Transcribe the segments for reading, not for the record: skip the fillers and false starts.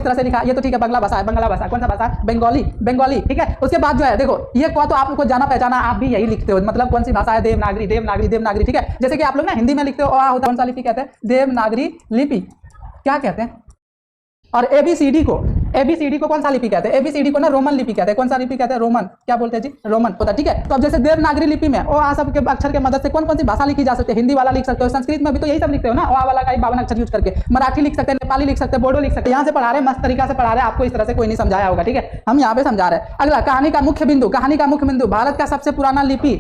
तरह से लिखा, ये तो ठीक है बंगला भाषा है, बंगला भाषा कौन सा भाषा है, बंगाली, बंगाली, ठीक है। उसके बाद जो है देखो ये को तो आपको जाना पहचाना, आप भी यही लिखते हो, मतलब कौन सी भाषा है, देवनागरी, देवनागरी, देवनागरी, ठीक है। जैसे कि आप लोग ना हिंदी में लिखते हो अ होता है, कौन सा लिपि कहते हैं, देवनागरी लिपि, क्या कहते हैं। और एबीसीडी को कौन सा लिपि कहते हैं, एबीसीडी को ना रोमन लिपि कहते हैं, कौन सा लिपि कहते हैं, रोमन, क्या बोलते हैं जी, रोमन होता है, ठीक है। तो अब जैसे देवनागरी लिपि में ओ आ सब के अक्षर के मदद से कौन कौन सी भाषा लिखी जा सकती है, हिंदी वाला लिख सकते हो, संस्कृत में भी तो यही सब लिखते हो ना, ओ आ वाला का 52 अक्षर यूज करके, मराठी लिख सकते हैं, नेपाली लिख सकते हैं, बोडो लिख सकते हैं। यहाँ से पढ़ा रहे मस्त तरीका से पढ़ा रहे, आपको इस तरह से कोई नहीं समझाया होगा, ठीक है, हम यहाँ पे समझा रहे हैं। अगला कहानी का मुख्य बिंदु, कहानी का मुख्य बिंदु, भारत का सबसे पुराना लिपि,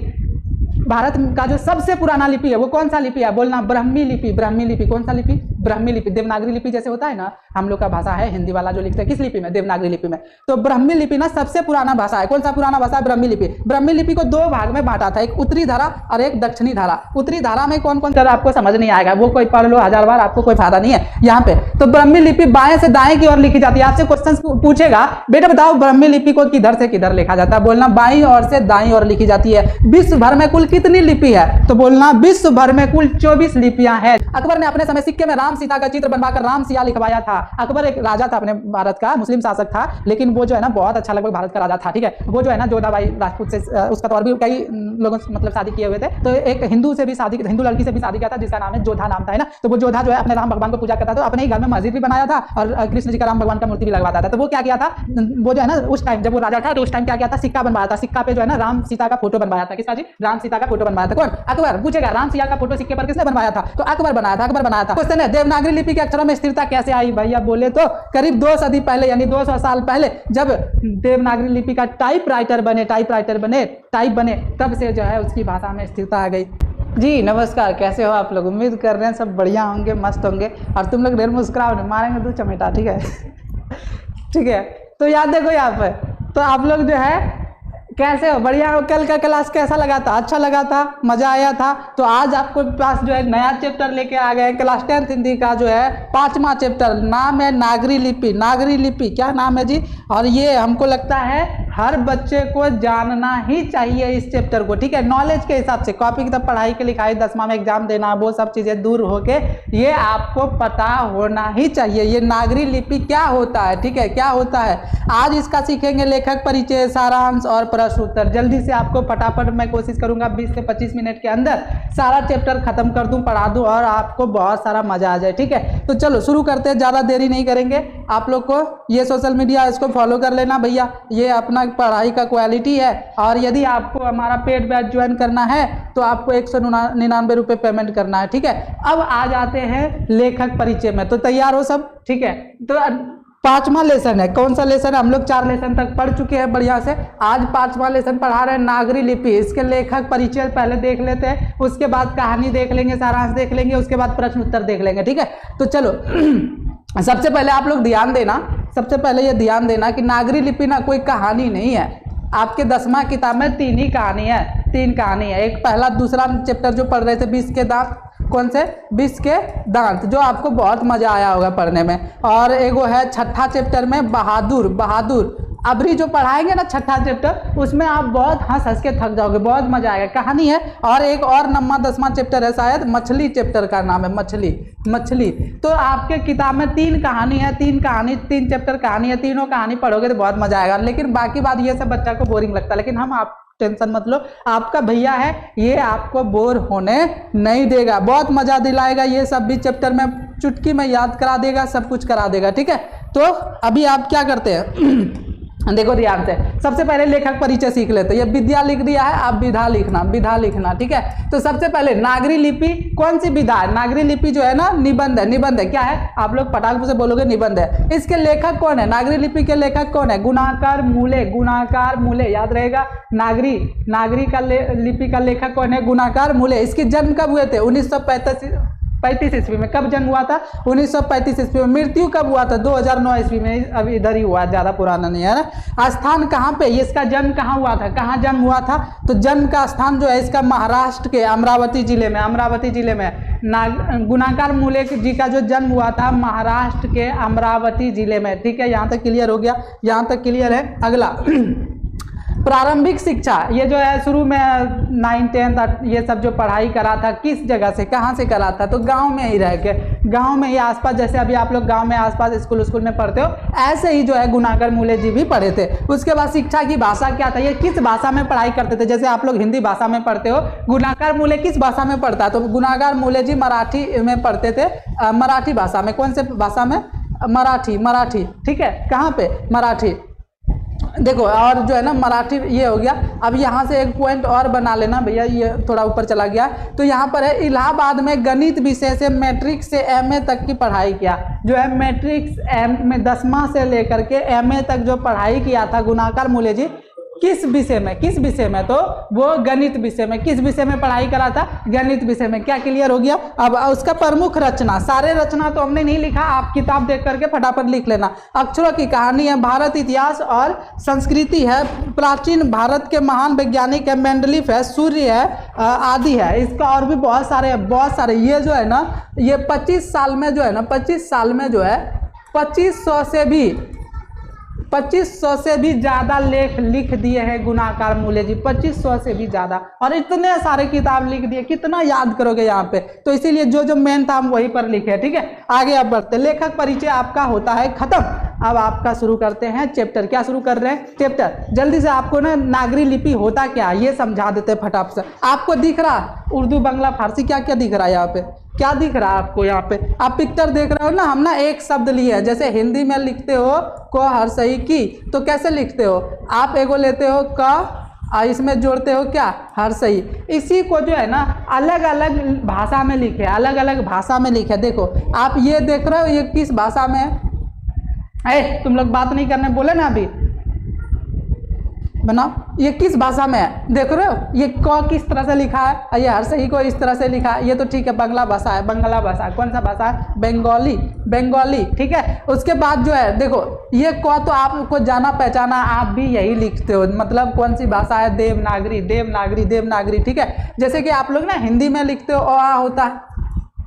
भारत का जो सबसे पुराना लिपि है वो कौन सा लिपि है, बोलना ब्राह्मी लिपि, ब्राह्मी लिपि, कौन सा लिपि, ब्राह्मी लिपि। देवनागरी लिपि जैसे होता है ना हम लोग का भाषा है हिंदी वाला जो लिखते हैं किस लिपि में, देवनागरी लिपि में, तो ब्राह्मी लिपि ना सबसे पुराना भाषा है। कौन सा पुराना भाषा है, ब्राह्मी लिपि। ब्राह्मी लिपि को 2 भाग में बांटा था, एक उत्तरी धारा और एक दक्षिणी धारा। उत्तरी धारा में कौन कौन सा आपको समझ नहीं आएगा, वो कोई पढ़ लो 1000 बार, आपको कोई फायदा नहीं है यहाँ पे। तो ब्राह्मी लिपि बाएं से दाएं की ओर लिखी जाती है। आपसे क्वेश्चन पूछेगा बेटा बताओ ब्राह्मी लिपि को किधर से किधर लिखा जाता है, बोलना बाईं ओर से दाईं ओर लिखी जाती है। विश्व भर में कुल कितनी लिपि है, तो बोलना विश्व भर में कुल 24 लिपियां हैं। अकबर ने अपने समय सिक्के में राम सीता का चित्र बनवाकर राम सिया लिखवाया था। अकबर एक राजा था अपने भारत का, मुस्लिम शासक था, लेकिन वो जो है ना बहुत अच्छा लगभग भारत का राजा था, ठीक है। वो जो है ना जोधाबाई राजपूत से उसका तो और भी कई लोगों से मतलब शादी किए हुए थे, तो एक हिंदू से भी शादी, हिंदू लड़की से भी शादी किया था जिसका नाम है जोधा नाम था, है ना। तो वो जोधा जो है अपने राम भगवान को पूजा करता था, अपने ही घर में मस्जिद भी बनाया था और कृष्ण जी का राम भगवान का मूर्ति भी लगवाता था। तो वो क्या किया था, वो जो है ना उस टाइम जब वो राजा था तो उस टाइम क्या किया था, सिक्का बनवाया था। सिक्का पे जो है ना राम सीता का फोटो बनवाया था। किसका जी, राम सीता का फोटो बनवाया था। कौन, अकबर। पूछेगा राम सीता का फोटो सिक्के पर किसने बनवाया था, तो अकबर बनाया था, अकबर बनाया था। क्वेश्चन है देवनागरी लिपि के अक्षरों में स्थिरता कैसे आई, भैया बोले तो करीब 2 सदी पहले यानी 200 साल पहले जब देवनागरी लिपि का टाइपराइटर बने, टाइप बने, तब से जो है उसकी भाषा में स्थिरता आ गई। जी नमस्कार, कैसे हो आप लोग, उम्मीद कर रहे हैं सब बढ़िया होंगे, मस्त होंगे, और तुम लोग ढेर मुस्कुराओ, मारेंगे 2 चमेटा, ठीक है। ठीक है, तो याद देखो यहाँ पे, तो आप लोग जो है कैसे हो, बढ़िया हो। कल का क्लास कैसा लगा था, अच्छा लगा था, मजा आया था। तो आज आपको पास जो है नया चैप्टर लेके आ गए, क्लास 10th हिंदी का जो है 5वां चैप्टर, नाम है नागरी लिपि। नागरी लिपि क्या नाम है जी, और ये हमको लगता है हर बच्चे को जानना ही चाहिए इस चैप्टर को, ठीक है। नॉलेज के हिसाब से कॉपी किताब पढ़ाई के लिखाई 10वां में एग्जाम देना वो सब चीजें दूर होके ये आपको पता होना ही चाहिए ये नागरी लिपि क्या होता है, ठीक है, क्या होता है। आज इसका सीखेंगे लेखक परिचय, सारांश और प्रश्न उत्तर। जल्दी से आपको फटाफट मैं कोशिश करूंगा 20 से 25 मिनट के अंदर सारा चैप्टर खत्म कर दूं, पढ़ा दूं और आपको बहुत सारा मजा आ जाए, ठीक है। तो चलो शुरू करते हैं, ज्यादा देरी नहीं करेंगे। आप लोग को ये सोशल मीडिया इसको फॉलो कर लेना भैया, ये अपना पढ़ाई का क्वालिटी है। और यदि आपको हमारा पेड बैच ज्वाइन करना है तो आपको 199 रुपये पेमेंट करना है, ठीक है। अब आ जाते हैं लेखक परिचय में, तो तैयार हो सब, ठीक है। तो 5वां लेसन है, कौन सा लेसन है, हम लोग 4 लेसन तक पढ़ चुके हैं बढ़िया से, आज 5वां लेसन पढ़ा रहे हैं नागरी लिपि। इसके लेखक परिचय पहले देख लेते हैं, उसके बाद कहानी देख लेंगे, सारांश देख लेंगे, उसके बाद प्रश्न उत्तर देख लेंगे, ठीक है। तो चलो सबसे पहले आप लोग ध्यान देना, सबसे पहले ये ध्यान देना कि नागरी लिपि ना कोई कहानी नहीं है। आपके 10वां किताब में 3 ही कहानी है, 3 कहानी है। एक पहला दूसरा चैप्टर जो पढ़ रहे थे 20 के दांत, कौन से 20 के दांत, जो आपको बहुत मजा आया होगा पढ़ने में। और एगो है 6ठा चैप्टर में बहादुर। अभी जो पढ़ाएंगे ना 6ठा चैप्टर, उसमें आप बहुत हंस के थक जाओगे, बहुत मजा आएगा, कहानी है। और एक और 9वां 10वां चैप्टर है शायद, मछली चैप्टर का नाम है, मछली। तो आपके किताब में 3 कहानी है, 3 चैप्टर कहानी है, तीनों कहानी पढ़ोगे तो बहुत मजा आएगा। लेकिन बाकी बात ये सब बच्चा को बोरिंग लगता है, लेकिन हम आप टेंशन मत लो, आपका भैया है, ये आपको बोर होने नहीं देगा, बहुत मजा दिलाएगा। ये सब भी चैप्टर में चुटकी में याद करा देगा, सब कुछ करा देगा, ठीक है। तो अभी आप क्या करते हैं देखो ध्यान से, सबसे पहले लेखक परिचय सीख लेते हैं। ये विद्या लिख दिया है, आप विधा लिखना, ठीक है। तो सबसे पहले नागरी लिपि कौन सी विधा है, नागरी लिपि जो है ना निबंध है, क्या है, आप लोग पटाख से बोलोगे निबंध है। इसके लेखक कौन है, नागरी लिपि के लेखक कौन है, गुणाकार मूले, याद रहेगा। नागरी का लिपि का लेखक कौन है, गुणाकार मूले। इसके जन्म कब हुए थे, 1935 ईस्वी में। कब जन्म हुआ था, 1935 ईस्वी में। मृत्यु कब हुआ था, 2009 ईस्वी में। अभी इधर ही हुआ, ज्यादा पुराना नहीं है ना। स्थान कहाँ पे, इसका जन्म कहाँ हुआ था, कहाँ जन्म हुआ था, तो जन्म का स्थान जो है इसका महाराष्ट्र के अमरावती जिले में। गुणाकार मूले जी का जो जन्म हुआ था महाराष्ट्र के अमरावती जिले में, ठीक है। यहाँ तक क्लियर हो गया, यहाँ तक क्लियर है। अगला प्रारंभिक शिक्षा ये जो है शुरू में 9, 10 ये सब जो पढ़ाई करा था किस जगह से, कहाँ से करा था? तो गांव में ही रह के, गांव में ही आसपास, जैसे अभी आप लोग गांव में आसपास स्कूल में पढ़ते हो, ऐसे ही जो है गुनाकर मूले जी भी पढ़े थे। उसके बाद शिक्षा की भाषा क्या था, ये किस भाषा में पढ़ाई करते थे? जैसे आप लोग हिंदी भाषा में पढ़ते हो, गुनाकर मूले किस भाषा में पढ़ता है? तो गुनाकर मूले जी मराठी में पढ़ते थे, मराठी भाषा में। कौन से भाषा में? मराठी, ठीक है। कहाँ पे? मराठी। देखो, और जो है ना मराठी ये हो गया। अब यहाँ से एक पॉइंट और बना लेना भैया, ये थोड़ा ऊपर चला गया। तो यहाँ पर है इलाहाबाद में गणित विषय से मैट्रिक से एमए तक की पढ़ाई किया। जो है मैट्रिक में 10वां से लेकर के एमए तक जो पढ़ाई किया था गुनाकर मूले जी, किस विषय में? तो वो गणित विषय में। किस विषय में पढ़ाई करा था? गणित विषय में। क्या क्लियर हो गया? अब उसका प्रमुख रचना, सारे रचना तो हमने नहीं लिखा, आप किताब देख करके फटाफट लिख लेना। अक्षरों की कहानी है, भारत इतिहास और संस्कृति है, प्राचीन भारत के महान वैज्ञानिक है, मेंडलीफ है, सूर्य है, आदि है। इसका और भी बहुत सारे ये जो है ना, ये 25 साल में जो है 2500 से भी ज्यादा लेख लिख दिए हैं गुनाकर मूले जी, 2500 से भी ज्यादा, और इतने सारे किताब लिख दिए, कितना याद करोगे यहाँ पे? तो इसीलिए जो मेन था हम वहीं पर लिखे, ठीक है। आगे अब बढ़ते, लेखक परिचय आपका होता है खत्म। अब आपका शुरू करते हैं चैप्टर। क्या शुरू कर रहे हैं? चैप्टर। जल्दी से आपको ना नागरी लिपि होता क्या ये समझा देते फटाफट से। आपको दिख रहा उर्दू, बांग्ला, फारसी क्या क्या दिख रहा है यहाँ पे? क्या दिख रहा है आपको यहाँ पे? आप पिक्चर देख रहे हो ना, हम ना एक शब्द लिए हैं। जैसे हिंदी में लिखते हो को हर सही की, तो कैसे लिखते हो? आप एगो लेते हो क, इसमें जोड़ते हो क्या? हर सही। इसी को जो है ना अलग अलग भाषा में लिखे। देखो आप ये देख रहे हो, ये किस भाषा में है? तुम लोग बात नहीं करने बोले ना अभी, बनाओ। ये किस भाषा में है? देख रहे हो, ये क किस तरह से लिखा है, ये हर सही को इस तरह से लिखा है। ये तो ठीक है, बांग्ला भाषा है। कौन सा भाषा है? बंगाली, ठीक है। उसके बाद जो है देखो, ये क तो आपको जाना पहचाना, आप भी यही लिखते हो। मतलब कौन सी भाषा है? देवनागरी, ठीक है। जैसे कि आप लोग ना हिंदी में लिखते हो, आ होता है।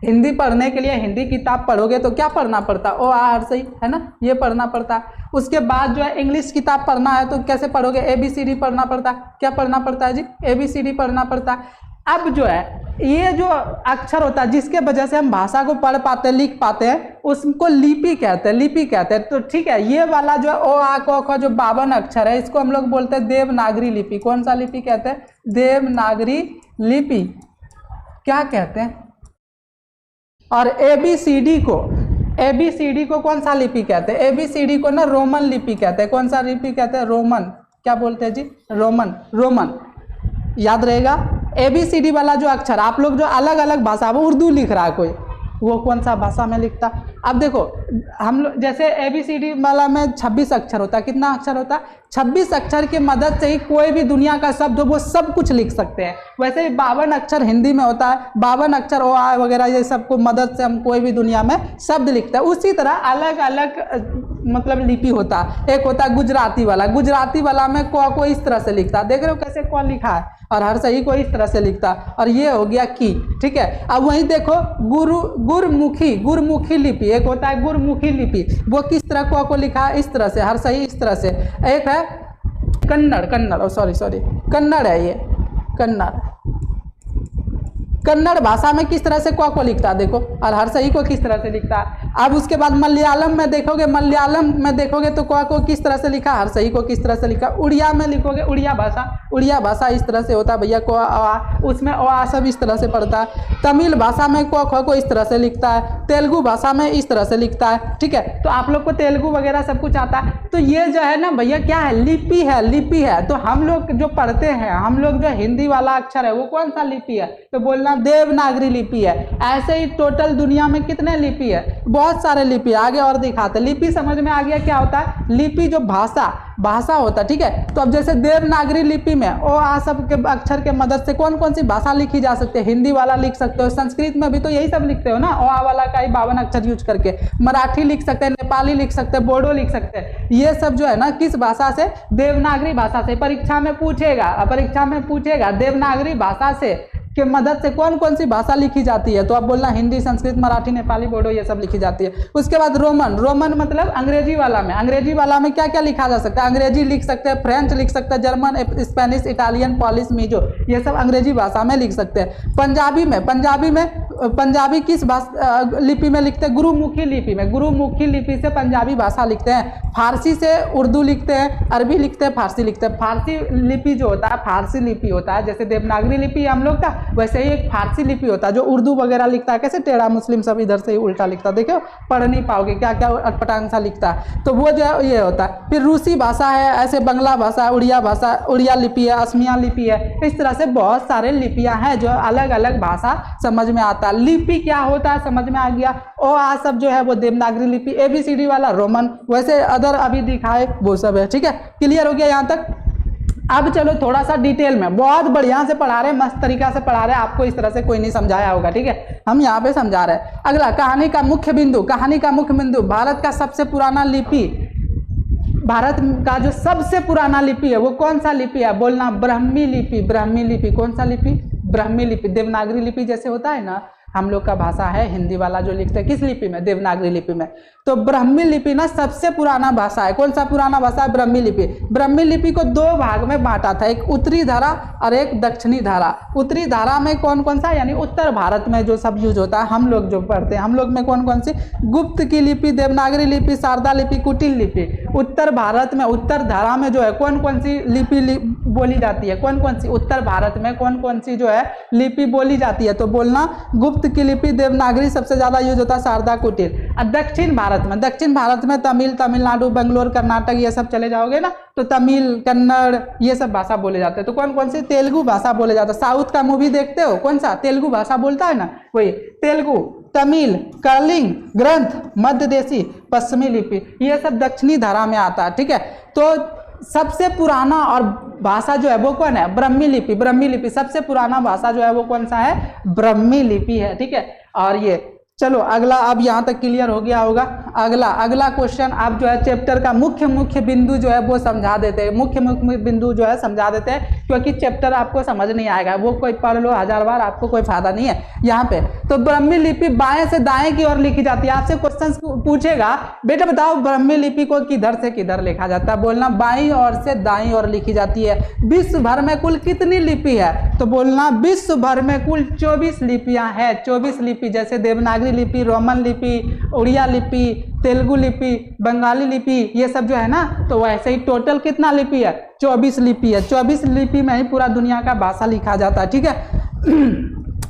हिंदी पढ़ने के लिए हिंदी किताब पढ़ोगे तो क्या पढ़ना पड़ता है? हर सही है ना, ये पढ़ना पड़ता है। उसके बाद जो है इंग्लिश किताब पढ़ना है तो कैसे पढ़ोगे? ABCD पढ़ना पड़ता है। क्या पढ़ना पड़ता है जी? ABCD पढ़ना पड़ता है। अब जो है ये जो अक्षर होता है जिसके वजह से हम भाषा को पढ़ पाते हैं, लिख पाते हैं, उसको लिपि कहते हैं। तो ठीक है, ये वाला जो ओ आ क जो 52 अक्षर है, इसको हम लोग बोलते हैं देवनागरी लिपि। कौन सा लिपि कहते हैं? देवनागरी लिपि क्या कहते हैं? और ABCD को कौन सा लिपि कहते हैं? ABCD को ना रोमन लिपि कहते हैं। कौन सा लिपि कहते हैं? रोमन। क्या बोलते हैं जी? रोमन। याद रहेगा। ABCD वाला जो अक्षर, आप लोग जो अलग अलग भाषा, वो उर्दू लिख रहा है कोई, वो कौन सा भाषा में लिखता? अब देखो हम लोग जैसे ABCD वाला में 26 अक्षर होता है। कितना अक्षर होता है? 26 अक्षर की मदद से ही कोई भी दुनिया का शब्द हो वो सब कुछ लिख सकते हैं। वैसे ही 52 अक्षर हिंदी में होता है, 52 अक्षर ओ आ वगैरह, ये सब को मदद से हम कोई भी दुनिया में शब्द लिखते हैं। उसी तरह अलग अलग मतलब लिपि होता है। एक होता है गुजराती वाला में को इस तरह से लिखता है। देख रहे हो कैसे को लिखा है? और हर सही को इस तरह से लिखता है। और ये हो गया की, ठीक है। अब वहीं देखो गुरमुखी लिपि, एक होता है गुरमुखी लिपि, वो किस तरह को लिखा है? इस तरह से। हर सही इस तरह से। एक है कन्नड़, कन्नड़ है ये, कन्नड़ भाषा में किस तरह से को लिखता है देखो, और हर सही को किस तरह से लिखता है। अब उसके बाद मलयालम में देखोगे तो को किस तरह से लिखा, हर सही को किस तरह से लिखा। उड़िया में लिखोगे, उड़िया भाषा इस तरह से होता है भैया, को आ, उसमें आ सब इस तरह से पढ़ता है। तमिल भाषा में को इस तरह से लिखता है। तेलुगु भाषा में इस तरह से लिखता है, ठीक है। तो आप लोग को तेलुगु वगैरह सब कुछ आता है। तो ये जो है ना भैया क्या है? लिपि है। तो हम लोग जो पढ़ते हैं, हम लोग जो हिंदी वाला अक्षर है वो कौन सा लिपि है? तो बोलना देवनागरी लिपि है। ऐसे ही टोटल दुनिया में कितने लिपि है? बहुत सारे लिपि। आगे और दिखाते। लिपि समझ में आ गया क्या होता है? लिपि जो भाषा होता है, ठीक है। तो अब जैसे देवनागरी लिपि में ओ आ सब के अक्षर के मदद से कौन सी भाषा लिखी जा सकती है? हिंदी वाला लिख सकते हो। संस्कृत में भी तो यही सब लिखते हो ना, ओ आ वाला का ही 52 अक्षर यूज करके। मराठी लिख सकते हैं, नेपाली लिख सकते हैं, बोडो लिख सकते हैं। ये सब जो है ना किस भाषा से? देवनागरी भाषा से। परीक्षा में पूछेगा देवनागरी भाषा से के मदद से कौन कौन सी भाषा लिखी जाती है? तो आप बोलना हिंदी, संस्कृत, मराठी, नेपाली, बोडो ये सब लिखी जाती है। उसके बाद रोमन, रोमन मतलब अंग्रेजी वाला में, अंग्रेजी वाला में क्या क्या लिखा जा सकता है? अंग्रेजी लिख सकते हैं, फ्रेंच लिख सकते हैं, German, Spanish, Italian, polish, Mizo, ये सब अंग्रेजी भाषा में लिख सकते हैं। पंजाबी में, पंजाबी किस लिपि में लिखते हैं? गुरुमुखी लिपि में, गुरुमुखी लिपि से पंजाबी भाषा लिखते हैं। फारसी से उर्दू लिखते हैं, अरबी लिखते हैं, फारसी लिखते हैं। फारसी लिपि जो होता है, फारसी लिपि होता है, जैसे देवनागरी लिपि हम लोग का, वैसे ही एक फारसी लिपि होता है जो उर्दू वगैरह लिखता है। कैसे टेढ़ा मुस्लिम सब इधर से ही उल्टा लिखता है, देखो पढ़ नहीं पाओगे, क्या क्या अटपटांग सा लिखता है, तो वो जो है ये होता है। फिर रूसी भाषा है, ऐसे बंगला भाषा, उड़िया लिपि है, असमिया लिपि है, इस तरह से बहुत सारे लिपियां हैं जो अलग अलग भाषा समझ में आता है। लिपि क्या होता है समझ में आ गया। ओ आ सब जो है वो देवनागरी लिपि, ABCD वाला रोमन, वैसे अदर अभी दिखाए वो सब है। ठीक है, क्लियर हो गया यहाँ तक? अब चलो थोड़ा सा डिटेल में, बहुत बढ़िया से पढ़ा रहे हैं, मस्त तरीका से पढ़ा रहे हैं, आपको इस तरह से कोई नहीं समझाया होगा। ठीक है, हम यहाँ पे समझा रहे हैं। अगला कहानी का मुख्य बिंदु, कहानी का मुख्य बिंदु, भारत का सबसे पुराना लिपि, भारत का जो सबसे पुराना लिपि है वो कौन सा लिपि है? बोलना ब्राह्मी लिपि, ब्राह्मी लिपि। कौन सा लिपि? ब्राह्मी लिपि। देवनागरी लिपि जैसे होता है ना, हम लोग का भाषा है हिंदी वाला जो लिखते हैं, किस लिपि में? देवनागरी लिपि में। तो ब्राह्मी लिपि ना सबसे पुराना भाषा है। कौन सा पुराना भाषा है? ब्राह्मी लिपि। ब्राह्मी लिपि को दो भाग में बांटा था, एक उत्तरी धारा और एक दक्षिणी धारा। उत्तरी धारा में कौन कौन सा, यानी उत्तर भारत में जो सब यूज होता है, हम लोग जो पढ़ते हैं, हम लोग में कौन कौन सी? गुप्त की लिपि, देवनागरी लिपि, शारदा लिपि, कुटिल लिपि। उत्तर भारत में, उत्तर धारा में जो है कौन कौन सी लिपि बोली जाती है? कौन कौन सी उत्तर भारत में कौन कौन सी जो है लिपि बोली जाती है? तो बोलना गुप्त की लिपि, देवनागरी सबसे ज्यादा यूज होता है, शारदा, कुटिल। और दक्षिण भारत में तमिल, तमिलनाडु, बेंगलोर, कर्नाटक ये सब चले जाओगे ना, तो तमिल, कन्नड़ ये सब भाषा बोले जाते हैं। तो कौन कौन सी? तेलुगु भाषा बोले जाता है। साउथ का मूवी देखते हो, कौन सा तेलुगु भाषा बोलता है ना, वही तेलुगु, तमिल, कलिंग, ग्रंथ, मध्यदेशी, पश्चिमी लिपि, ये सब दक्षिणी धारा में आता है। ठीक है, तो सबसे पुराना और भाषा जो है वो कौन है? ब्राह्मी लिपि। ब्राह्मी लिपि सबसे पुराना भाषा जो है वो कौन सा है? ब्राह्मी लिपि है। ठीक है, और ये चलो अगला, अब यहाँ तक क्लियर हो गया होगा। अगला क्वेश्चन आप जो है चैप्टर का मुख्य बिंदु जो है वो समझा देते हैं, मुख्य बिंदु जो है समझा देते हैं, क्योंकि चैप्टर आपको समझ नहीं आएगा, वो कोई पढ़ लो 1000 बार, आपको कोई फायदा नहीं है यहाँ पे। तो ब्राह्मी लिपि बाएं से दाएं की ओर लिखी जाती है। आपसे क्वेश्चन पूछेगा, बेटा बताओ ब्राह्मी लिपि को किधर से किधर लिखा जाता है? बोलना बाईं ओर से दाईं ओर लिखी जाती है। विश्व भर में कुल कितनी लिपि है? तो बोलना विश्व भर में कुल 24 लिपियां हैं। 24 लिपि, जैसे देवनागरी लिपि, रोमन लिपि, उड़िया लिपि, तेलुगु लिपि, बंगाली लिपि, ये सब जो है ना, तो वैसे ही टोटल कितना लिपि है? 24 लिपि है। 24 लिपि में ही पूरा दुनिया का भाषा लिखा जाता है। ठीक है,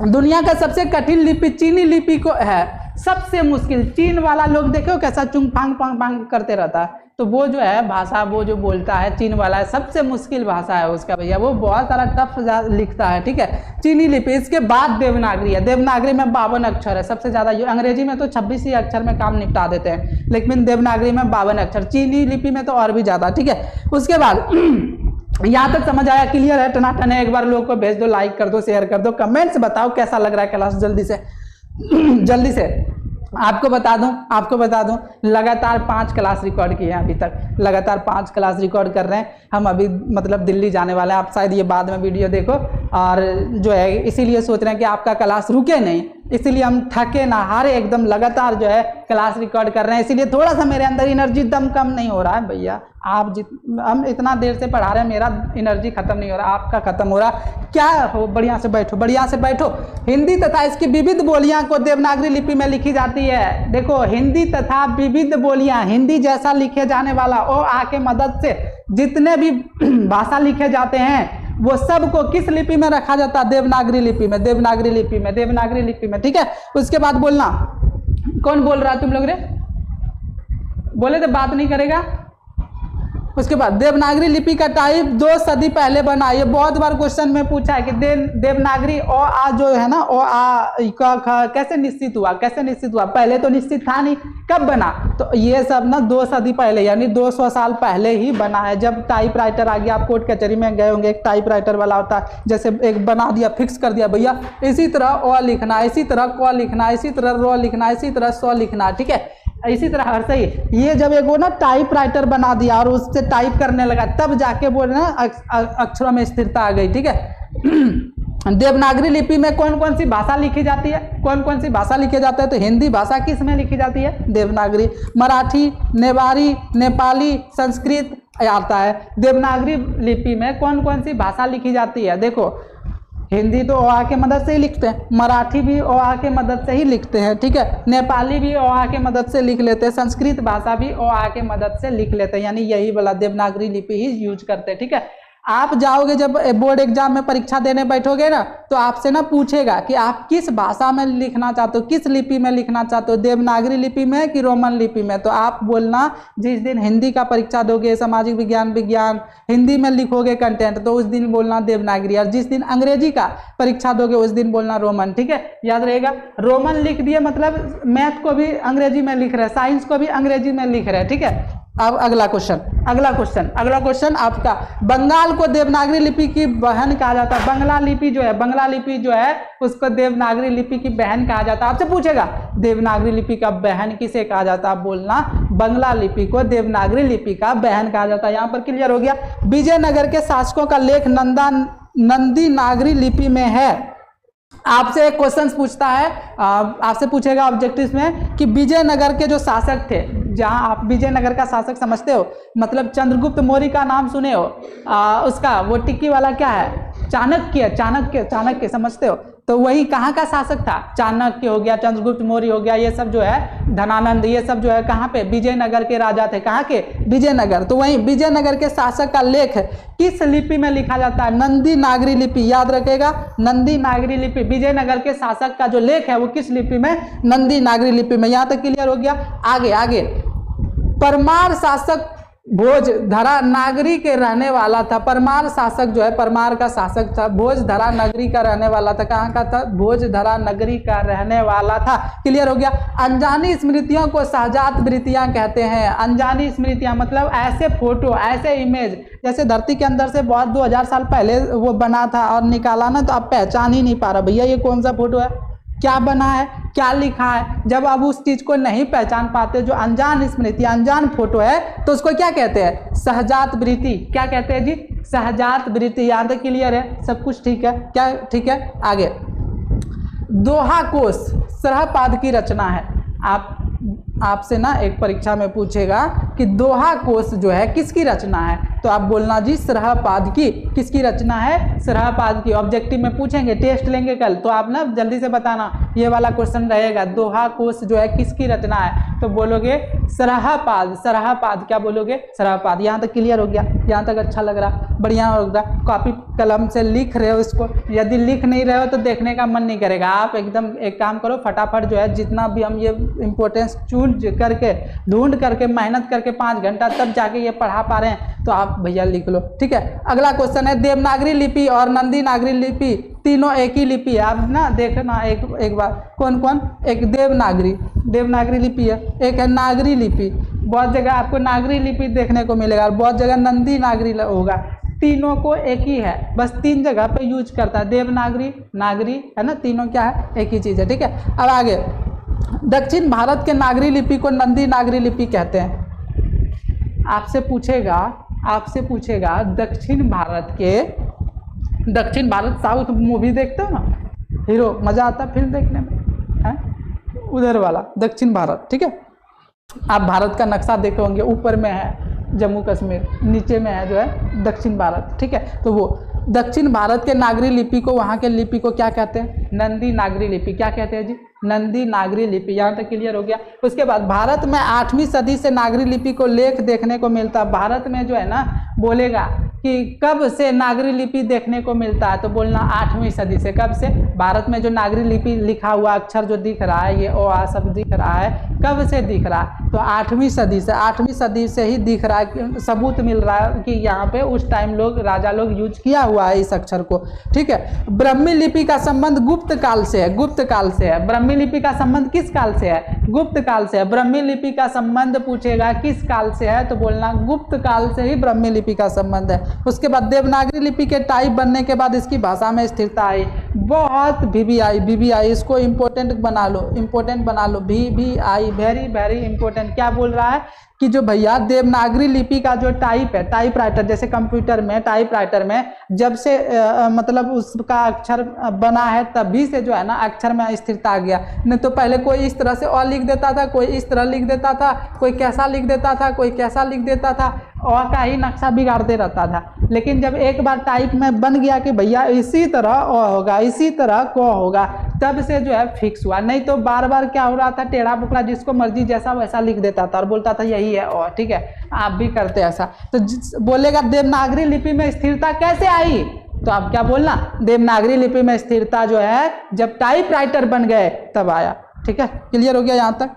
दुनिया का सबसे कठिन लिपि चीनी लिपि को है, सबसे मुश्किल। चीन वाला लोग देखो कैसा चुंग फांग पांग पांग करते रहता है, तो वो जो है भाषा, वो जो बोलता है चीन वाला है, सबसे मुश्किल भाषा है उसका भैया, वो बहुत सारा टफ लिखता है। ठीक है, चीनी लिपि। इसके बाद देवनागरी है। देवनागरी में 52 अक्षर है, सबसे ज्यादा। अंग्रेजी में तो 26 ही अक्षर में काम निपटा देते हैं, लेकिन देवनागरी में 52 अक्षर, चीनी लिपि में तो और भी ज्यादा। ठीक है, उसके बाद यहाँ तक समझ आया? क्लियर है? टनाटन है? एक बार लोग को भेज दो, लाइक कर दो, शेयर कर दो, कमेंट्स बताओ कैसा लग रहा है क्लास, जल्दी से जल्दी से। आपको बता दूं लगातार 5 क्लास रिकॉर्ड किए हैं अभी तक, लगातार 5 क्लास रिकॉर्ड कर रहे हैं हम। अभी मतलब दिल्ली जाने वाले हैं, आप शायद ये बाद में वीडियो देखो, और जो है इसीलिए सोच रहे हैं कि आपका क्लास रुके नहीं, इसीलिए हम थके ना हारे, एकदम लगातार जो है क्लास रिकॉर्ड कर रहे हैं। इसीलिए थोड़ा सा मेरे अंदर एनर्जी दम कम नहीं हो रहा है भैया। हम इतना देर से पढ़ा रहे हैं, मेरा एनर्जी खत्म नहीं हो रहा, आपका खत्म हो रहा। क्या हो, बढ़िया से बैठो। हिंदी तथा इसकी विविध बोलियां को देवनागरी लिपि में लिखी जाती है। देखो, हिंदी तथा विविध बोलियां, हिंदी जैसा लिखे जाने वाला ओ आ के मदद से जितने भी भाषा लिखे जाते हैं वो सब को किस लिपि में रखा जाता है? देवनागरी लिपि में, देवनागरी लिपि में। ठीक है, उसके बाद बोलना, कौन बोल रहा है? तुम लोग रे, बोले तो बात नहीं करेगा। उसके बाद देवनागरी लिपि का टाइप 2 सदी पहले बना। ये बहुत बार क्वेश्चन में पूछा है कि देवनागरी ओ आ जो है ना, ओ आ कैसे निश्चित हुआ? पहले तो निश्चित था नहीं, कब बना? तो ये सब ना 2 सदी पहले, यानी 200 साल पहले ही बना है। जब टाइपराइटर आ गया, आप कोर्ट कचहरी में गए होंगे, एक टाइपराइटर वाला होता है, जैसे एक बना दिया, फिक्स कर दिया भैया, इसी तरह ओ लिखना, इसी तरह क लिखना, इसी तरह रो लिखना, इसी तरह सो लिखना। ठीक है, इसी तरह हर सही। ये जब एक वो ना टाइपराइटर बना दिया और उससे टाइप करने लगा, तब जाके वो ना अक्षरों में स्थिरता आ गई। ठीक है, देवनागरी लिपि में कौन कौन सी भाषा लिखी जाती है, कौन कौन सी भाषा लिखी जाती है? तो हिंदी भाषा किस में लिखी जाती है? देवनागरी। मराठी, नेवारी, नेपाली, संस्कृत आता है। देवनागरी लिपि में कौन कौन सी भाषा लिखी जाती है? देखो, हिंदी तो ओ आ के मदद से ही लिखते हैं, मराठी भी ओ आ के मदद से ही लिखते हैं, ठीक है, नेपाली भी ओ आ के मदद से लिख लेते हैं, संस्कृत भाषा भी ओ आ के मदद से लिख लेते हैं, यानी यही वाला देवनागरी लिपि ही यूज करते हैं, ठीक है। आप जाओगे जब बोर्ड एग्जाम में परीक्षा देने बैठोगे ना, तो आपसे ना पूछेगा कि आप किस भाषा में लिखना चाहते हो, किस लिपि में लिखना चाहते हो, देवनागरी लिपि में कि रोमन लिपि में? तो आप बोलना, जिस दिन हिंदी का परीक्षा दोगे, सामाजिक विज्ञान हिंदी में लिखोगे कंटेंट, तो उस दिन बोलना देवनागरी, और जिस दिन अंग्रेजी का परीक्षा दोगे उस दिन बोलना रोमन, ठीक है, याद रहेगा। रोमन लिख दिए मतलब मैथ को भी अंग्रेजी में लिख रहे हैं, साइंस को भी अंग्रेजी में लिख रहे हैं, ठीक है। अब अगला क्वेश्चन आपका, बंगाल को देवनागरी लिपि की बहन कहा जाता है। बंगला लिपि जो है उसको देवनागरी लिपि की बहन कहा जाता है। आपसे पूछेगा देवनागरी लिपि का बहन किसे कहा जाता है? बोलना बंगला लिपि को देवनागरी लिपि का बहन कहा जाता है। यहाँ पर क्लियर हो गया। विजयनगर के शासकों का लेख नंदी नागरी लिपि में है। आपसे एक क्वेश्चन पूछता है, आपसे पूछेगा ऑब्जेक्टिव में कि विजयनगर के जो शासक थे, जहां आप विजयनगर का शासक समझते हो, मतलब चंद्रगुप्त मौर्य का नाम सुने हो, उसका वो टिक्की वाला क्या है? चाणक्य समझते हो? तो वही कहाँ का शासक था? चाणक्य हो गया, चंद्रगुप्त मौर्य हो गया, ये सब जो है धनानंद, ये सब जो है कहाँ पे? विजयनगर के राजा थे। कहाँ के? विजयनगर। तो वही विजयनगर के शासक का लेख किस लिपि में लिखा जाता है? नंदी नागरी लिपि। याद रखेगा, नंदी नागरी लिपि। विजयनगर के शासक का जो लेख है वो किस लिपि में? नंदी नागरी लिपि में। यहाँ तक क्लियर हो गया। आगे परमार शासक भोजधरा नागरी के रहने वाला था। परमार शासक जो है, परमार का शासक था, भोजधरा नगरी का रहने वाला था। कहाँ का था? भोजधरा नगरी का रहने वाला था। क्लियर हो गया। अनजानी स्मृतियों को सहजात वृत्तियां कहते हैं। अनजानी स्मृतियां मतलब ऐसे फोटो, ऐसे इमेज, जैसे धरती के अंदर से बहुत 2000 साल पहले वो बना था और निकाला ना, तो आप पहचान ही नहीं पा रहा भैया ये कौन सा फोटो है, क्या बना है, क्या लिखा है। जब आप उस चीज को नहीं पहचान पाते, जो अनजान स्मृति, अनजान फोटो है, तो उसको क्या कहते हैं? सहजात वृत्ति। क्या कहते हैं जी? सहजात वृत्ति। यहाँ तक क्लियर है? सब कुछ ठीक है? क्या ठीक है? आगे, दोहा कोश सरहपाद की रचना है। आपसे ना एक परीक्षा में पूछेगा कि दोहा कोश जो है किसकी रचना है, तो आप बोलना जी सरहपाद की। किसकी रचना है? सरहपाद की। ऑब्जेक्टिव में पूछेंगे, टेस्ट लेंगे कल, तो आप ना जल्दी से बताना, ये वाला क्वेश्चन रहेगा। दोहा कोश जो है किसकी रचना है, तो बोलोगे सरहपाद। क्या बोलोगे? सरहपाद। यहाँ तक क्लियर हो गया? यहाँ तक अच्छा लग रहा, बढ़िया हो रहा। कॉपी कलम से लिख रहे हो इसको, यदि लिख नहीं रहे हो तो देखने का मन नहीं करेगा। आप एकदम एक काम करो, फटाफट जो है जितना भी हम ये इंपॉर्टेंस चूज करके, ढूंढ करके, मेहनत करके 5 घंटा तब जाके ये पढ़ा पा रहे हैं, तो आप भैया लिख लो, ठीक है। अगला क्वेश्चन है, देवनागरी लिपि और नंदी नागरी लिपि तीनों एक ही लिपि है। आप ना देखना एक बार, कौन कौन? एक देवनागरी लिपि है, एक है नागरी लिपि। बहुत जगह आपको नागरी लिपि देखने को मिलेगा और बहुत जगह नंदी नागरी होगा। तीनों को एक ही है, बस 3 जगह पे यूज करता है, देवनागरी, नागरी, है ना, तीनों क्या है? एक ही चीज है, ठीक है। अब आगे, दक्षिण भारत के नागरी लिपि को नंदी नागरी लिपि कहते हैं। आपसे पूछेगा दक्षिण भारत साउथ मूवी देखते हो ना, हीरो, मजा आता है फिल्म देखने में, है उधर वाला दक्षिण भारत, ठीक है। आप भारत का नक्शा देखे होंगे, ऊपर में है जम्मू कश्मीर, नीचे में है जो है दक्षिण भारत, ठीक है। तो वो दक्षिण भारत के नागरी लिपि को, वहाँ के लिपि को क्या कहते हैं? नंदी नागरी लिपि। क्या कहते हैं जी? नंदी नागरी लिपि। यहाँ तक क्लियर हो गया। उसके बाद भारत में 8वीं सदी से नागरी लिपि को लेख देखने को मिलता है। भारत में जो है ना, बोलेगा कि कब से नागरी लिपि देखने को मिलता है, तो बोलना 8वीं सदी से। कब से? भारत में जो नागरी लिपि लिखा हुआ अक्षर जो दिख रहा है, ये ओ आ सब दिख रहा है, कब से दिख रहा है? तो 8वीं सदी से। 8वीं सदी से ही दिख रहा है, सबूत मिल रहा है कि यहाँ पे उस टाइम राजा लोग यूज किया हुआ है इस अक्षर को, ठीक है। ब्राह्मी लिपि का संबंध गुप्त काल से है। ब्राह्मी लिपि का संबंध किस काल से है? गुप्त काल से है। ब्राह्मी लिपि का संबंध पूछेगा किस काल से है, तो बोलना गुप्त काल से ही ब्राह्मी लिपि का संबंध है। उसके बाद देवनागरी लिपि के टाइप बनने के बाद इसकी भाषा में स्थिरता आई। बहुत VVI इसको इम्पोर्टेंट बना लो, इम्पोर्टेंट बना लो, VVI वेरी वेरी इंपॉर्टेंट। क्या बोल रहा है कि जो भैया देवनागरी लिपि का जो टाइप है, टाइप राइटर, जैसे कंप्यूटर में टाइप राइटर में जब से मतलब उसका अक्षर बना है तभी से जो है ना अक्षर में स्थिरता आ गया। नहीं तो पहले कोई इस तरह से और लिख देता था, कोई इस तरह लिख देता था, कोई कैसा लिख देता था, कोई कैसा लिख देता था, और का ही नक्शा बिगाड़ते रहता था। लेकिन जब एक बार टाइप में बन गया कि भैया इसी तरह अ होगा, इसी तरह क होगा, तब से जो है फिक्स हुआ। नहीं तो बार बार क्या हो रहा था, टेढ़ा बुकड़ा जिसको मर्जी जैसा वैसा लिख देता था और बोलता था यही है। और ठीक है, आप भी करते ऐसा। तो बोलेगा देवनागरी लिपि में स्थिरता कैसे आई, तो आप क्या बोलना, देवनागरी लिपि में स्थिरता जो है जब टाइप राइटर बन गए तब आया। ठीक है, क्लियर हो गया यहाँ तक।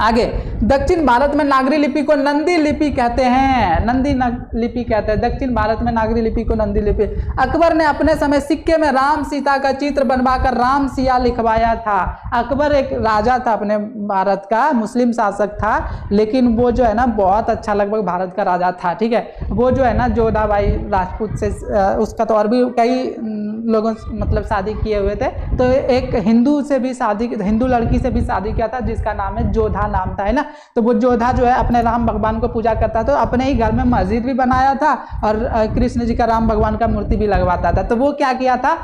आगे दक्षिण भारत में नागरी लिपि को नंदी लिपि कहते हैं, नंदी लिपि कहते हैं। दक्षिण भारत में नागरी लिपि को नंदी लिपि। अकबर ने अपने समय सिक्के में राम सीता का चित्र बनवाकर राम सिया लिखवाया था। अकबर एक राजा था अपने भारत का, मुस्लिम शासक था, लेकिन वो जो है ना बहुत अच्छा लगभग भारत का राजा था। ठीक है, वो जो है ना जोधाबाई राजपूत से उसका तो और भी कई लोगों मतलब शादी किए हुए थे। तो एक हिंदू से भी शादी, हिंदू लड़की से भी शादी किया था जिसका नाम है जोधा नाम था, है ना। तो वो जोधा जो है अपने राम भगवान को पूजा करता था, तो अपने ही घर में मस्जिद भी बनाया था और कृष्ण जी का राम भगवान का मूर्ति भी लगवाता था। तो वो क्या किया था,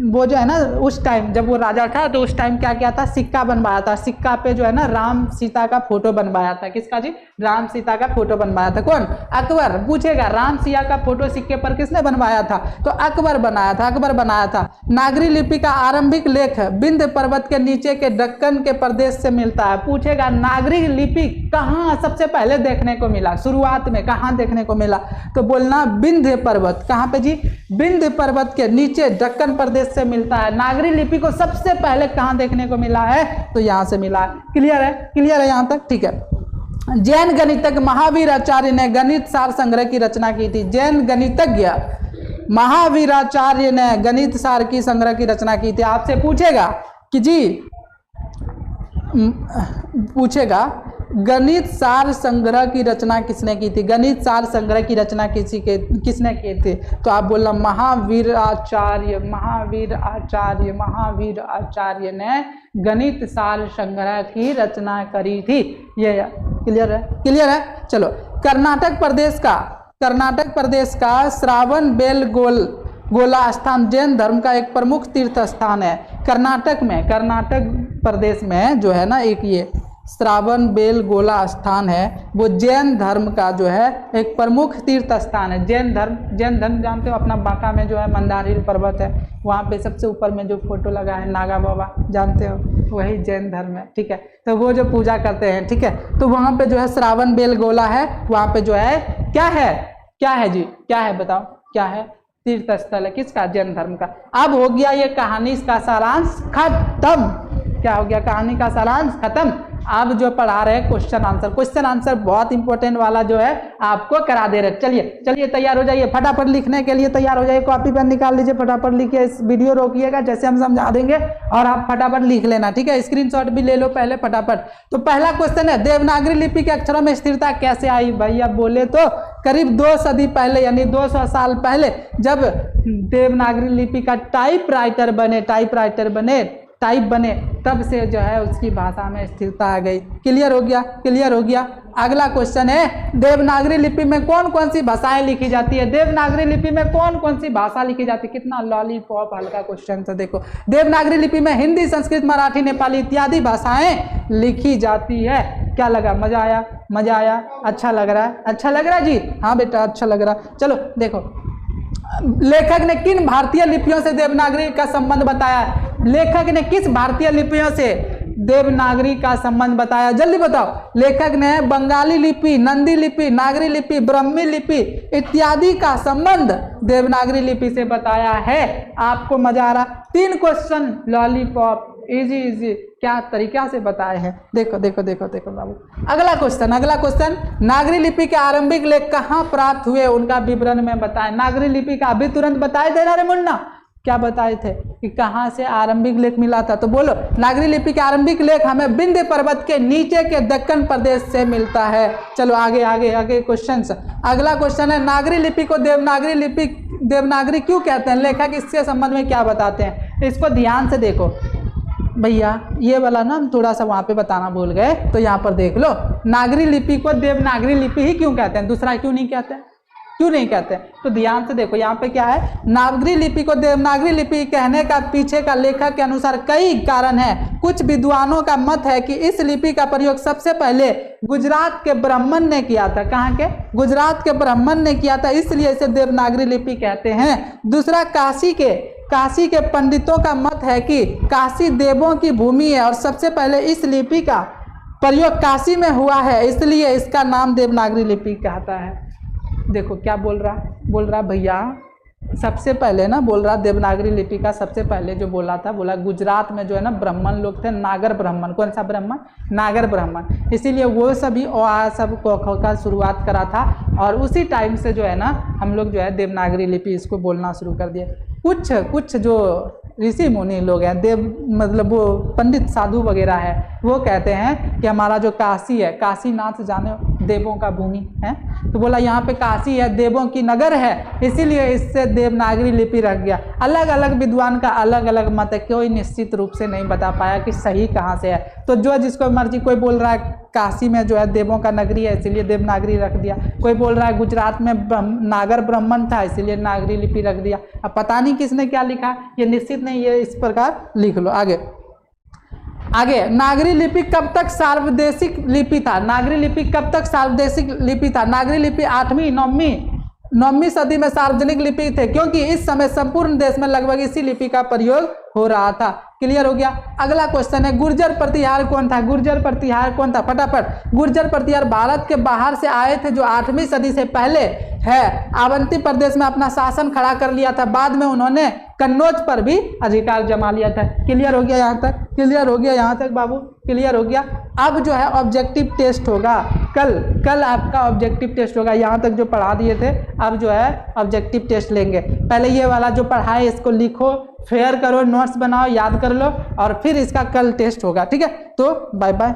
वो जो है ना उस टाइम जब वो राजा था तो उस टाइम क्या किया था, सिक्का बनवाया था। सिक्का पे जो है ना राम सीता का फोटो बनवाया था। किसका जी, राम सीता का फोटो बनवाया था। कौन, अकबर। पूछेगा राम सिया का फोटो सिक्के पर किसने बनवाया था, तो अकबर बनाया था, अकबर बनाया था। नागरी लिपि का आरंभिक लेख विंध्य पर्वत के नीचे के दक्कन के प्रदेश से मिलता है। पूछेगा नागरी लिपि कहाँ सबसे पहले देखने को मिला, शुरुआत में कहाँ देखने को मिला, तो बोलना विंध्य पर्वत। कहाँ पे जी, विंध्य पर्वत के नीचे दक्कन प्रदेश से मिलता है। नागरी लिपि को सबसे पहले कहाँ देखने को मिला है, तो यहाँ से मिला है। क्लियर है, क्लियर है यहाँ तक। ठीक है, जैन गणितज्ञ महावीर आचार्य ने गणित सार संग्रह की रचना की थी। जैन गणितज्ञ महावीराचार्य ने गणित सार की संग्रह की रचना की थी। आपसे पूछेगा कि जी, पूछेगा गणित सार संग्रह की रचना किसने की थी, गणित सार संग्रह की रचना किसने की थी, तो आप बोलना महावीराचार्य, महावीर आचार्य ने गणित सार संग्रह की रचना करी थी। ये क्लियर है, क्लियर है। चलो, कर्नाटक प्रदेश का श्रावण बेलगोला स्थान जैन धर्म का एक प्रमुख तीर्थ स्थान है। कर्नाटक प्रदेश में जो है ना एक ये श्रावण बेलगोला स्थान है, वो जैन धर्म का जो है एक प्रमुख तीर्थ स्थान है। जैन धर्म जानते हो, अपना बांका में जो है मंदार पर्वत है, वहाँ पे सबसे ऊपर में जो फोटो लगा है नागा बाबा, जानते हो, वही जैन धर्म है। ठीक है, तो वो जो पूजा करते हैं, ठीक है, तो वहाँ पे जो है श्रावण बेलगोला है, वहाँ पे जो है क्या है जी, क्या है बताओ, क्या है, तीर्थ स्थल है। किसका, जैन धर्म का। अब हो गया ये कहानी का सारांश खत्म। क्या हो गया, कहानी का सारांश खत्म। अब जो पढ़ा रहे क्वेश्चन आंसर बहुत इंपॉर्टेंट वाला जो है आपको करा दे रहे। चलिए तैयार हो जाइए, फटाफट लिखने के लिए तैयार हो जाइए। कॉपी पेन निकाल लीजिए, फटाफट लिखिए। इस वीडियो रोकिएगा, जैसे हम समझा देंगे और आप फटाफट लिख लेना। ठीक है, स्क्रीनशॉट भी ले लो पहले फटाफट। तो पहला क्वेश्चन है, देवनागरी लिपि के अक्षरों में स्थिरता कैसे आई। भैया बोले तो करीब 2 सदी पहले, यानी 200 साल पहले, जब देवनागरी लिपि का टाइप राइटर बने तब से जो है उसकी भाषा में स्थिरता आ गई। क्लियर हो गया। अगला क्वेश्चन है, देवनागरी लिपि में कौन कौन सी भाषाएं लिखी जाती है। देवनागरी लिपि में कौन कौन सी भाषा लिखी जाती है। कितना लॉलीपॉप हल्का क्वेश्चन था। देखो, देवनागरी लिपि में हिंदी, संस्कृत, मराठी, नेपाली इत्यादि भाषाएं लिखी जाती है। क्या लगा, मजा आया, अच्छा लग रहा है जी, हाँ बेटा अच्छा लग रहा। चलो देखो, लेखक ने किन भारतीय लिपियों से देवनागरी का संबंध बताया। लेखक ने किस भारतीय लिपियों से देवनागरी का संबंध बताया, जल्दी बताओ। लेखक ने बंगाली लिपि, नंदी लिपि, नागरी लिपि, ब्राह्मी लिपि इत्यादि का संबंध देवनागरी लिपि से बताया है। आपको मजा आ रहा। 3 क्वेश्चन लॉलीपॉप, इजी क्या तरीका से बताए हैं। देखो बाबू। अगला क्वेश्चन, नागरी लिपि के आरंभिक लेख कहाँ प्राप्त हुए, उनका विवरण में बताएं। नागरी लिपि का अभी तुरंत बताए थे ना रे मुन्ना, क्या बताए थे कि कहाँ से आरंभिक लेख मिला था, तो बोलो। नागरी लिपि के आरंभिक लेख हमें विंध्य पर्वत के नीचे के दक्कन प्रदेश से मिलता है। चलो आगे क्वेश्चन। अगला क्वेश्चन है, नागरी लिपि को देवनागरी लिपि देवनागरी क्यों कहते हैं, लेखक इसके संबंध में क्या बताते हैं, इसको ध्यान से देखो भैया। ये वाला ना हम थोड़ा सा वहाँ पे बताना भूल गए, तो यहाँ पर देख लो, नागरी लिपि को देवनागरी लिपि ही क्यों कहते हैं, दूसरा क्यों नहीं कहते हैं, क्यों नहीं कहते हैं? तो ध्यान से देखो यहाँ पे क्या है, नागरी लिपि को देवनागरी लिपि कहने का पीछे का लेखक के अनुसार कई कारण है। कुछ विद्वानों का मत है कि इस लिपि का प्रयोग सबसे पहले गुजरात के ब्राह्मण ने किया था। कहाँ के? गुजरात के ब्राह्मण ने किया था, इसलिए इसे देवनागरी लिपि कहते हैं। दूसरा, काशी के पंडितों का मत है कि काशी देवों की भूमि है और सबसे पहले इस लिपि का प्रयोग काशी में हुआ है, इसलिए इसका नाम देवनागरी लिपि कहता है। देखो क्या बोल रहा भैया, सबसे पहले ना बोल रहा देवनागरी लिपि का सबसे पहले जो बोला था, बोला गुजरात में जो है ना ब्राह्मण लोग थे, नागर ब्राह्मण। कौन सा ब्राह्मण? नागर ब्राह्मण। इसीलिए वो सभी सब क का शुरुआत करा था और उसी टाइम से जो है ना हम लोग जो है देवनागरी लिपि इसको बोलना शुरू कर दिए। कुछ जो ऋषि मुनि लोग हैं, देव मतलब वो पंडित साधु वगैरह है, वो कहते हैं कि हमारा जो काशी है, काशीनाथ जाने देवों का भूमि है, तो बोला यहाँ पे काशी है, देवों की नगर है, इसीलिए इससे देवनागरी लिपि रख गया। अलग अलग विद्वान का अलग अलग मत है, कोई निश्चित रूप से नहीं बता पाया कि सही कहाँ से है। तो जो जिसको मर्जी, कोई बोल रहा है काशी में जो है देवों का नगरी है इसीलिए देवनागरी रख दिया, कोई बोल रहा है गुजरात में नागर ब्राह्मण था इसीलिए नागरी लिपि रख दिया। अब पता नहीं किसने क्या लिखा, ये निश्चित नहीं, ये इस प्रकार लिख लो। आगे नागरी लिपि कब तक सार्वदेशिक लिपि था? नागरी लिपि कब तक सार्वदेशिक लिपि था? नागरी लिपि 8वीं 9वीं सदी में सार्वजनिक लिपि थे, क्योंकि इस समय संपूर्ण देश में लगभग इसी लिपि का प्रयोग हो रहा था। क्लियर हो गया? अगला क्वेश्चन है, गुर्जर प्रतिहार कौन था? गुर्जर प्रतिहार कौन था? फटाफट। गुर्जर प्रतिहार भारत के बाहर से आए थे, जो 8वीं सदी से पहले है। अवंती प्रदेश में अपना शासन खड़ा कर लिया था, बाद में उन्होंने कन्नौज पर भी अधिकार जमा लिया था। क्लियर हो गया यहाँ तक? क्लियर हो गया यहाँ तक बाबू? क्लियर हो गया? अब जो है ऑब्जेक्टिव टेस्ट होगा कल आपका ऑब्जेक्टिव टेस्ट होगा। यहाँ तक जो पढ़ा दिए थे, अब जो है ऑब्जेक्टिव टेस्ट लेंगे। पहले ये वाला जो पढ़ाए इसको लिखो, फेयर करो, नोट्स बनाओ, याद कर लो, और फिर इसका कल टेस्ट होगा। ठीक है, तो बाय बाय।